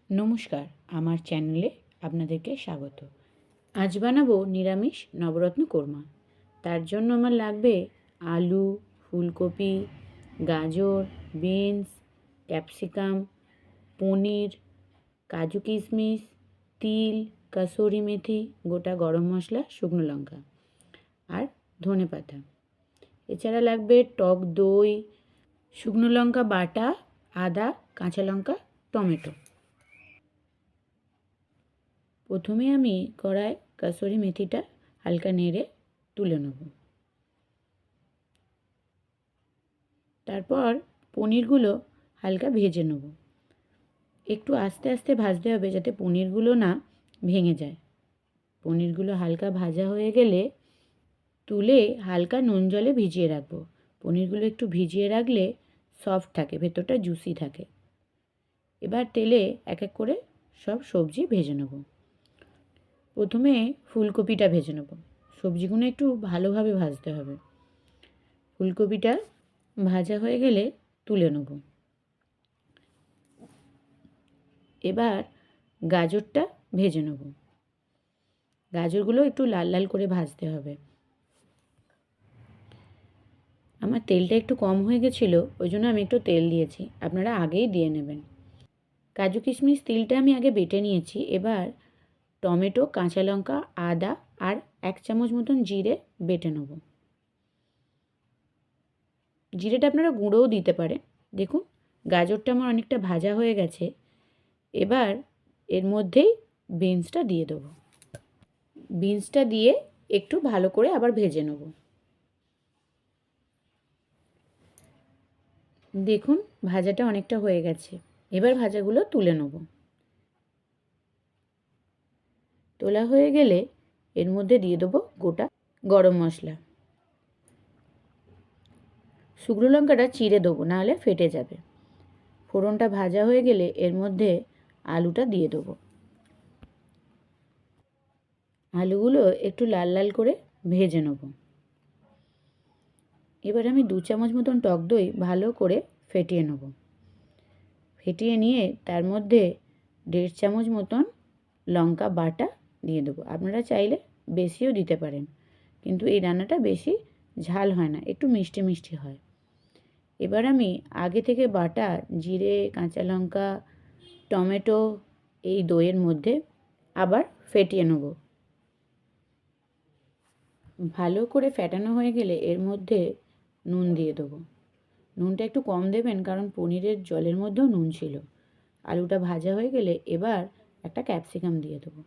নমস্কার, আমার চ্যানেলে আপনাদেরকে স্বাগত। আজ বানাবো নিরামিষ নবরত্ন কোরমা। তার জন্য আমার লাগবে আলু, ফুলকপি, গাজর, বিনস, ক্যাপসিকাম, পনির, কাজু কিশমিশ, তিল, কাসুরি মেথি, গোটা গরম মশলা, শুকনো লঙ্কা আর ধনেপাতা। এছাড়া লাগবে টক দই, শুকনো লঙ্কা বাটা, আদা, কাঁচা লঙ্কা, টমেটো। প্রথমে আমি কড়ায় কাসুরি মেথিটা হালকা নেড়ে তুলে নেব। তারপর পনিরগুলো হালকা ভেজে নেব। একটু আস্তে আস্তে ভাজতে হবে যাতে পনিরগুলো না ভেঙে যায়। পনিরগুলো হালকা ভাজা হয়ে গেলে তুলে হালকা নুন জলে ভিজিয়ে রাখবো। পনিরগুলো একটু ভিজিয়ে রাখলে সফট থাকে, ভেতরটা জুসি থাকে। এবার তেলে এক এক করে সব সবজি ভেজে নেব। প্রথমে ফুলকপিটা ভেজে নেব। সবজিগুলো একটু ভালোভাবে ভাজতে হবে। ফুলকপিটা ভাজা হয়ে গেলে তুলে নেব। এবার গাজরটা ভেজে নেব। গাজরগুলো একটু লাল লাল করে ভাজতে হবে। আমার তেলটা একটু কম হয়ে গেছিলো, ওই জন্য আমি একটু তেল দিয়েছি, আপনারা আগেই দিয়ে নেবেন। কাজু কিশমিশ তিলটা আমি আগে বেটে নিয়েছি। এবার টমেটো, কাঁচা লঙ্কা, আদা আর 1 চামচ মতন জিরে বেটে নেব। জিরেটা আপনারা গুঁড়োও দিতে পারেন। দেখুন গাজরটা আমার অনেকটা ভাজা হয়ে গেছে। এবার এর মধ্যেই বিনসটা দিয়ে দেবো। বিনসটা দিয়ে একটু ভালো করে আবার ভেজে নেব। দেখুন ভাজাটা অনেকটা হয়ে গেছে। এবার ভাজাগুলো তুলে নেব। তোলা হয়ে গেলে এর মধ্যে দিয়ে দেবো গোটা গরম মশলা। শুকনো লঙ্কাটা চিড়ে দেবো, নাহলে ফেটে যাবে। ফোড়নটা ভাজা হয়ে গেলে এর মধ্যে আলুটা দিয়ে দেবো। আলুগুলো একটু লাল লাল করে ভেজে নেব। এবার আমি 2 চামচ মতন টক দই ভালো করে ফেটিয়ে নেব। ফেটিয়ে নিয়ে তার মধ্যে 1.5 চামচ মতন লঙ্কা বাটা দিয়ে দেবো। আপনারা চাইলে বেশিও দিতে পারেন, কিন্তু এই রান্নাটা বেশি ঝাল হয় না, একটু মিষ্টি মিষ্টি হয়। এবার আমি আগে থেকে বাটা জিরে, কাঁচা লঙ্কা, টমেটো এই দইয়ের মধ্যে আবার ফেটিয়ে নেব। ভালো করে ফেটানো হয়ে গেলে এর মধ্যে নুন দিয়ে দেবো। নুনটা একটু কম দেবেন, কারণ পনিরের জলের মধ্যেও নুন ছিল। আলুটা ভাজা হয়ে গেলে এবার একটা ক্যাপসিকাম দিয়ে দেবো।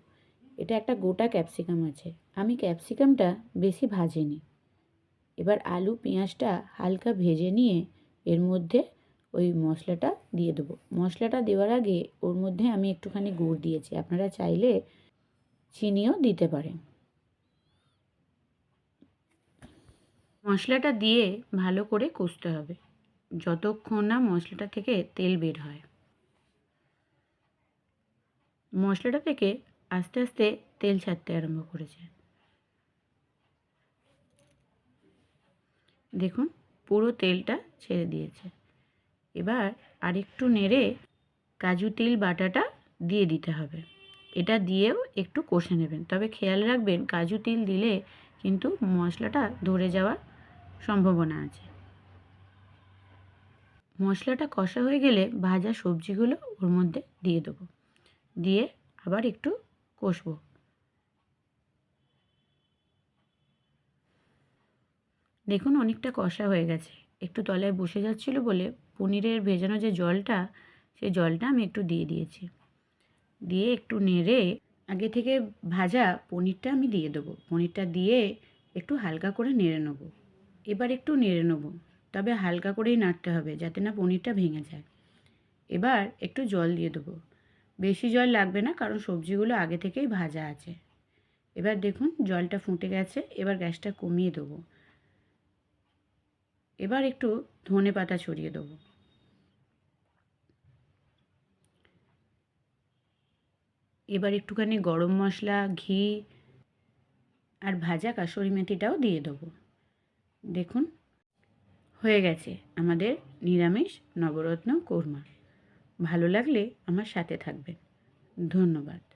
এটা একটা গোটা ক্যাপসিকাম আছে, আমি ক্যাপসিকামটা বেশি ভাজিনি। এবার আলু পেঁয়াজটা হালকা ভেজে নিয়ে এর মধ্যে ওই মশলাটা দিয়ে দেবো। মশলাটা দেওয়ার আগে ওর মধ্যে আমি একটুখানি গুড় দিয়েছি, আপনারা চাইলে চিনিও দিতে পারেন। মশলাটা দিয়ে ভালো করে কষতে হবে যতক্ষণ না মশলাটা থেকে তেল বের হয়। মশলাটা থেকে আস্তে আস্তে তেল ছাড়তে আরম্ভ করেছে। দেখুন পুরো তেলটা ছেড়ে দিয়েছে। এবার আরেকটু নেড়ে কাজু তিল বাটাটা দিয়ে দিতে হবে। এটা দিয়েও একটু কষে নেবেন, তবে খেয়াল রাখবেন কাজু তিল দিলে কিন্তু মশলাটা ধরে যাওয়ার সম্ভাবনা আছে। মশলাটা কষা হয়ে গেলে ভাজা সবজিগুলো ওর মধ্যে দিয়ে দেবো, দিয়ে আবার একটু কষবো। দেখুন অনেকটা কষা হয়ে গেছে, একটু তলায় বসে যাচ্ছিল বলে পনিরের ভেজানো যে জলটা, সেই জলটা আমি একটু দিয়ে দিয়েছি। দিয়ে একটু নেড়ে আগে থেকে ভাজা পনিরটা আমি দিয়ে দেবো। পনিরটা দিয়ে একটু হালকা করে নেড়ে নেবো। এবার একটু নেড়ে নেবো, তবে হালকা করেই নাড়তে হবে যাতে না পনিরটা ভেঙে যায়। এবার একটু জল দিয়ে দেবো। বেশি জল লাগবে না, কারণ সবজিগুলো আগে থেকেই ভাজা আছে। এবার দেখুন জলটা ফুটে গেছে, এবার গ্যাসটা কমিয়ে দেবো। এবার একটু ধনেপাতা ছড়িয়ে দেবো। এবার একটুখানি গরম মশলা, ঘি আর ভাজা কাসুরি মেথিটাও দিয়ে দেবো। দেখুন হয়ে গেছে আমাদের নিরামিষ নবরত্ন কোরমা। ভালো লাগলে আমার সাথে থাকবেন। ধন্যবাদ।